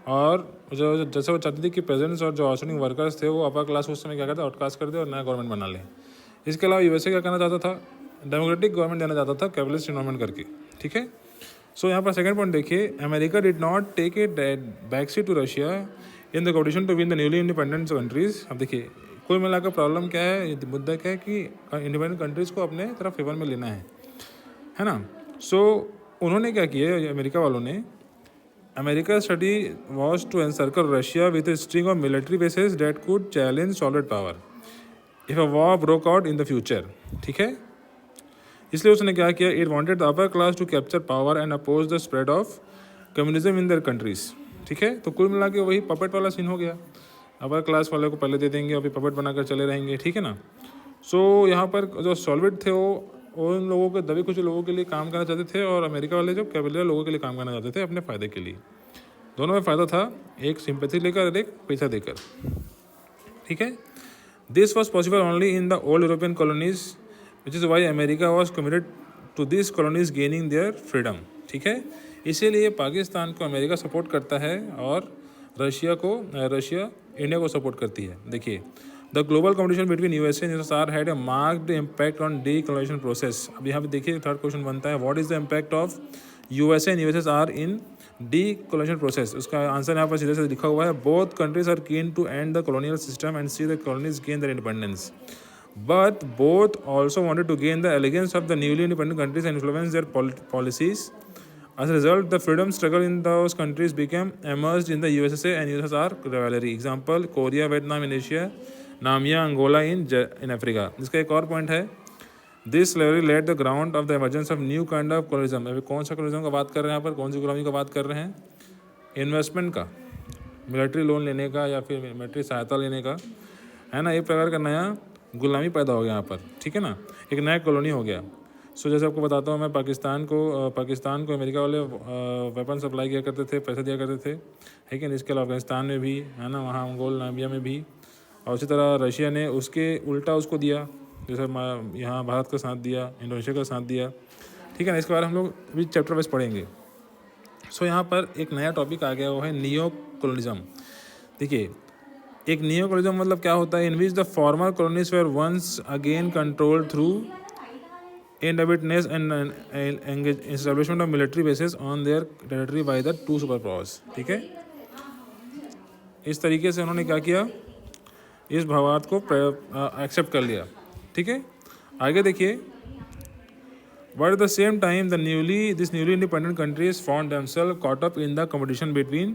और जैसे वो चाहती थी कि प्रेजेंट्स और जो आउटस्टैंडिंग वर्कर्स थे वो अपर क्लास उस समय क्या करते आउटकास्ट कर दे और नया गवर्नमेंट बना ले। इसके अलावा यूएसए क्या करना चाहता था, डेमोक्रेटिक गवर्नमेंट देना चाहता था कैपिटलिस्ट इन्वायरमेंट करके। ठीक है, सो यहाँ पर सेकंड पॉइंट देखिए, America did not take a back seat to Russia in the competition to win the newly independent countries. अब देखिए कुल मिलाकर प्रॉब्लम क्या है, मुद्दा क्या है कि इंडिपेंडेंट कंट्रीज़ को अपने तरफ फेवर में लेना है ना। सो उन्होंने क्या किया अमेरिका वालों ने, America study was to encircle Russia with a string of military bases that could challenge solid power if a war broke out in the future. ठीक है, इसलिए उसने क्या किया, it wanted the upper class to capture power and oppose the spread of communism in their countries. ठीक है, तो कुल मिला के वही पपेट वाला सीन हो गया, अपर क्लास वाले को पहले दे देंगे और फिर पपेट बनाकर चले रहेंगे। ठीक है ना। सो यहाँ पर जो सॉल्वेट थे वो उन लोगों के दबे कुछ लोगों के लिए काम करना चाहते थे और अमेरिका वाले जो कैपिटल लोगों के लिए काम करना चाहते थे अपने फ़ायदे के लिए। दोनों में फ़ायदा था, एक सिंपैथी लेकर और एक पैसा देकर। ठीक है, this was possible only in the old European colonies which is why America was committed to this colonies gaining their freedom. ठीक है, इसीलिए पाकिस्तान को अमेरिका सपोर्ट करता है और रशिया इंडिया को सपोर्ट करती है। देखिए, the global competition between USA and USSR had a marked impact on decolonisation process. अब यहाँ पे देखिए थर्ड क्वेश्चन बनता है, what is the impact of USA and USSR in decolonisation process. उसका आंसर यहाँ पर सीधे से लिखा हुआ है, both countries are keen to end the colonial system and see the colonies gain their independence, but both also wanted to gain the allegiance of the newly independent countries and influence their policies. As a result, the freedom struggle in those countries became immersed in the USSR and USSR rivalry. Example, Korea, Vietnam in Asia, Namibia, Angola in Africa. इसका एक और point है, this rivalry laid the ground of the emergence of new kind of colonialism. अभी कौन सा colonialism का बात कर रहे हैं यहाँ पर, कौन सी गुलामी का बात कर रहे हैं, इन्वेस्टमेंट का, मिलिट्री लोन लेने का या फिर मिलिट्री सहायता लेने का, है ना। एक प्रकार का नया गुलामी पैदा हो गया यहाँ पर। ठीक है ना, एक नया कॉलोनी हो गया। सो जैसे आपको बताता हूँ मैं, पाकिस्तान को अमेरिका वाले वेपन सप्लाई किया करते थे, पैसे दिया करते थे, है कि नहीं। इसके अलावा अफगानिस्तान में भी, है ना, वहाँ मंगोल नामिबिया में भी, और उसी तरह रशिया ने उसके उल्टा उसको दिया, जैसे यहाँ भारत का साथ दिया, इंडोनेशिया का साथ दिया। ठीक है ना, इसके बारे में हम लोग अभी चैप्टर वाइज पढ़ेंगे। सो यहाँ पर एक नया टॉपिक आ गया, वो है नियो कॉलोनिज्म। देखिए, एक नियो कॉलोनिज्म मतलब क्या होता है, in which the former colonies were once again control through inhabitants and establishment of military bases on their territory by the two superpowers। ठीक है, इस तरीके से उन्होंने क्या किया, इस भावार्थ को एक्सेप्ट कर लिया। ठीक है, आगे देखिए, but at the same time this newly independent countries found themselves caught up in the competition between